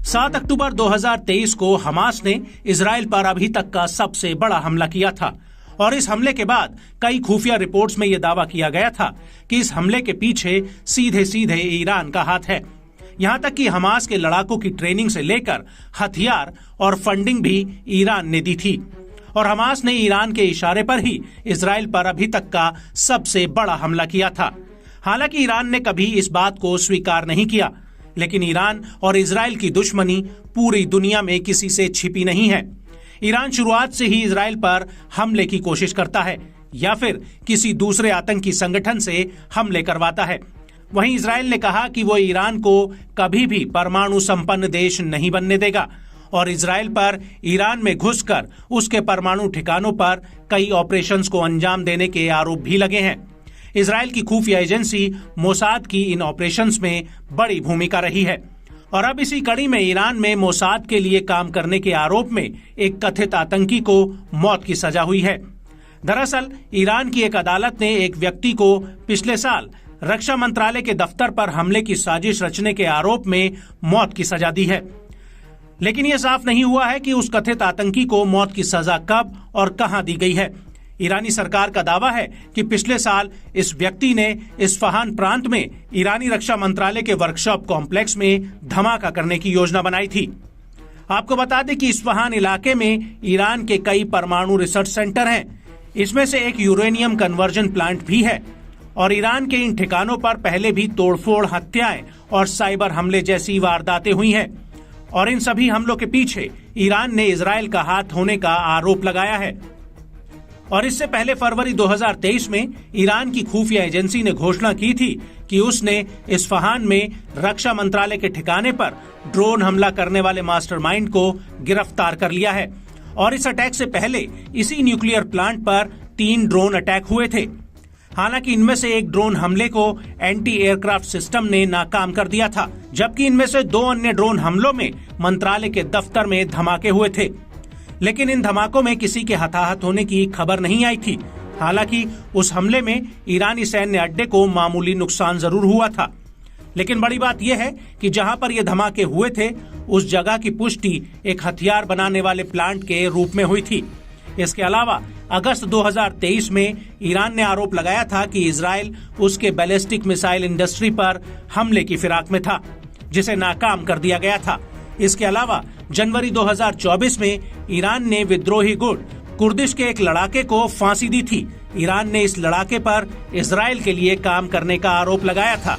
7 अक्टूबर 2023 को हमास ने इजराइल पर अभी तक का सबसे बड़ा हमला किया था और इस हमले के बाद कई खुफिया रिपोर्ट्स में यह दावा किया गया था कि इस हमले के पीछे सीधे सीधे ईरान का हाथ है। यहां तक कि हमास के लड़ाकों की ट्रेनिंग से लेकर हथियार और फंडिंग भी ईरान ने दी थी और हमास ने ईरान के इशारे पर ही इजराइल पर अभी तक का सबसे बड़ा हमला किया था। हालांकि ईरान ने कभी इस बात को स्वीकार नहीं किया, लेकिन ईरान और इजराइल की दुश्मनी पूरी दुनिया में किसी से छिपी नहीं है। ईरान शुरुआत से ही इजराइल पर हमले की कोशिश करता है या फिर किसी दूसरे आतंकी संगठन से हमले करवाता है। वहीं इजराइल ने कहा कि वो ईरान को कभी भी परमाणु संपन्न देश नहीं बनने देगा और इजराइल पर ईरान में घुसकर उसके परमाणु ठिकानों पर कई ऑपरेशंस को अंजाम देने के आरोप भी लगे हैं। इजराइल की खुफिया एजेंसी मोसाद की इन ऑपरेशंस में बड़ी भूमिका रही है और अब इसी कड़ी में ईरान में मोसाद के लिए काम करने के आरोप में एक कथित आतंकी को मौत की सजा हुई है। दरअसल ईरान की एक अदालत ने एक व्यक्ति को पिछले साल रक्षा मंत्रालय के दफ्तर पर हमले की साजिश रचने के आरोप में मौत की सजा दी है, लेकिन यह साफ नहीं हुआ है कि उस कथित आतंकी को मौत की सजा कब और कहां दी गई है। ईरानी सरकार का दावा है कि पिछले साल इस व्यक्ति ने इस्फहान प्रांत में ईरानी रक्षा मंत्रालय के वर्कशॉप कॉम्प्लेक्स में धमाका करने की योजना बनाई थी। आपको बता दें कि इस्फहान इलाके में ईरान के कई परमाणु रिसर्च सेंटर हैं। इसमें से एक यूरेनियम कन्वर्जन प्लांट भी है और ईरान के इन ठिकानों पर पहले भी तोड़फोड़, हत्याएं और साइबर हमले जैसी वारदातें हुई हैं और इन सभी हमलों के पीछे ईरान ने इजराइल का हाथ होने का आरोप लगाया है। और इससे पहले फरवरी 2023 में ईरान की खुफिया एजेंसी ने घोषणा की थी कि उसने इस्फहान में रक्षा मंत्रालय के ठिकाने पर ड्रोन हमला करने वाले मास्टरमाइंड को गिरफ्तार कर लिया है और इस अटैक से पहले इसी न्यूक्लियर प्लांट पर 3 ड्रोन अटैक हुए थे। हालांकि इनमें से एक ड्रोन हमले को एंटी एयरक्राफ्ट सिस्टम ने नाकाम कर दिया था, जबकि इनमें से 2 अन्य ड्रोन हमलों में मंत्रालय के दफ्तर में धमाके हुए थे, लेकिन इन धमाकों में किसी के हताहत होने की खबर नहीं आई थी। हालांकि उस हमले में ईरानी सैन्य अड्डे को मामूली नुकसान जरूर हुआ था, लेकिन बड़ी बात यह है कि जहां पर ये धमाके हुए थे उस जगह की पुष्टि एक हथियार बनाने वाले प्लांट के रूप में हुई थी। इसके अलावा अगस्त 2023 में ईरान ने आरोप लगाया था कि इजराइल उसके बैलिस्टिक मिसाइल इंडस्ट्री पर हमले की फिराक में था, जिसे नाकाम कर दिया गया था। इसके अलावा जनवरी 2024 में ईरान ने विद्रोही गुट कुर्दिश के एक लड़ाके को फांसी दी थी। ईरान ने इस लड़ाके पर इजराइल के लिए काम करने का आरोप लगाया था।